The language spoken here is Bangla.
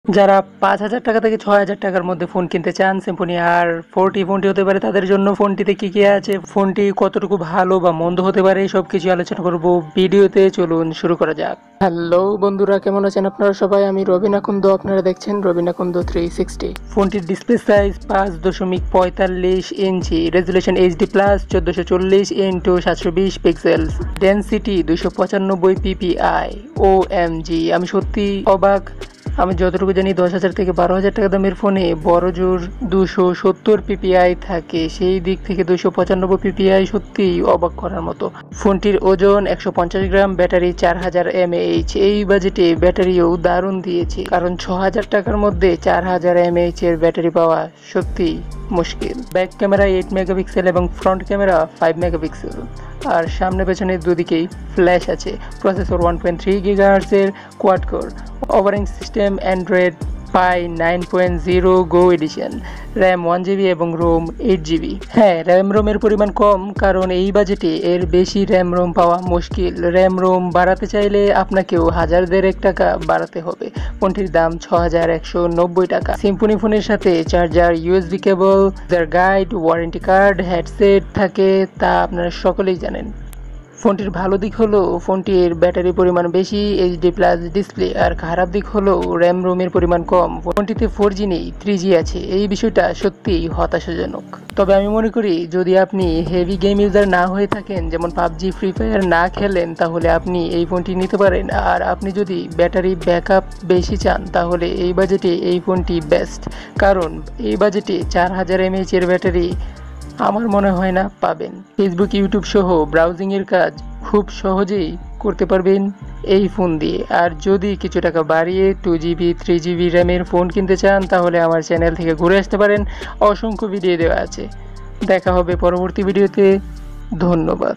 যারা ৫,০০০ টাকা থেকে ৬,০০০ টাকার মধ্যে ফোন কিনতে চান, সিম্ফনি R40 ফোনটি হতে পারে তাদের জন্য। ফোনটিতে কি আছে, ফোনটি কতটুকু ভালো বা মন্দ হতে পারে, সবকিছু আলোচনা করব ভিডিওতে। চলুন শুরু করা যাক। হ্যালো বন্ধুরা, কেমন আছেন আপনারা সবাই? আমি রবিন আকন্দ, আপনারা দেখছেন রবিন আকন্দ 360। ফোনটির display size 5.45 inch, resolution HD+, 1440x720 pixels, density 295 PPI। OMG, আমি সত্যি অবাক। আমি যতটুকু জানি 10,000 থেকে 12,000 টাকা দামের ফোনে বড় জোর 270 PPI থাকে, সেই দিক থেকে 295 PPI সত্যিই অবাক করার মতো। ফোনটির ওজন 150 গ্রাম, ব্যাটারি 4000 mAh। এই বাজেটে ব্যাটারিও দারুণ দিয়েছে, কারণ 6,000 টাকার মধ্যে 4000 mAh এর ব্যাটারি পাওয়া সত্যিই মুশকিল। ব্যাক ক্যামেরা 8 মেগাপিক্সেল এবং ফ্রন্ট ক্যামেরা 5 মেগাপিক্সেল, আর সামনে পেছনে দুদিকেই ফ্ল্যাশ আছে। প্রসেসর 1.3 GHz এর quad core. Operating system Android পাই 9.0 গো এডিশন। র্যাম 1GB এবং রোম 8GB। হ্যাঁ, র্যাম রোমের পরিমাণ কম, কারণ এই বাজেটে এর বেশি র্যাম রোম পাওয়া মুশকিল। র্যাম রোম বাড়াতে চাইলে আপনাকেও 1000 টাকা বাড়াতে হবে। ফোনটির দাম 6190 টাকা। সিম্ফনি ফোনের সাথে চার্জার, USB কেবল, যার গাইড, ওয়ারেন্টি কার্ড, হেডসেট থাকে, তা আপনারা সকলেই জানেন। ফোনটির ভালো দিক হলো ফোনটির ব্যাটারি পরিমাণ বেশি, HD+ ডিসপ্লে, আর খারাপ দিক হলো র্যাম রোমের পরিমাণ কম। ফোনটিতে 4G নেই, 3G আছে। এই বিষয়টা সত্যিই হতাশাজনক। তবে আমি মনে করি, যদি আপনি হেভি গেম ইউজার না হয়ে থাকেন, যেমন পাবজি, ফ্রি ফায়ার না খেলেন, তাহলে আপনি এই ফোনটি নিতে পারেন। আর আপনি যদি ব্যাটারি ব্যাকআপ বেশি চান, তাহলে এই বাজেটে এই ফোনটি বেস্ট। কারণ এই বাজেটে 4000 mAh এর ব্যাটারি আমার মনে হয় না পাবেন। ফেসবুক, ইউটিউব সহ ব্রাউজিংয়ের কাজ খুব সহজেই করতে পারবেন এই ফোন দিয়ে। আর যদি কিছু টাকা বাড়িয়ে 2GB 3GB র্যামের ফোন কিনতে চান, তাহলে আমার চ্যানেল থেকে ঘুরে আসতে পারেন। অসংখ্য ভিডিও দেওয়া আছে। দেখা হবে পরবর্তী ভিডিওতে। ধন্যবাদ।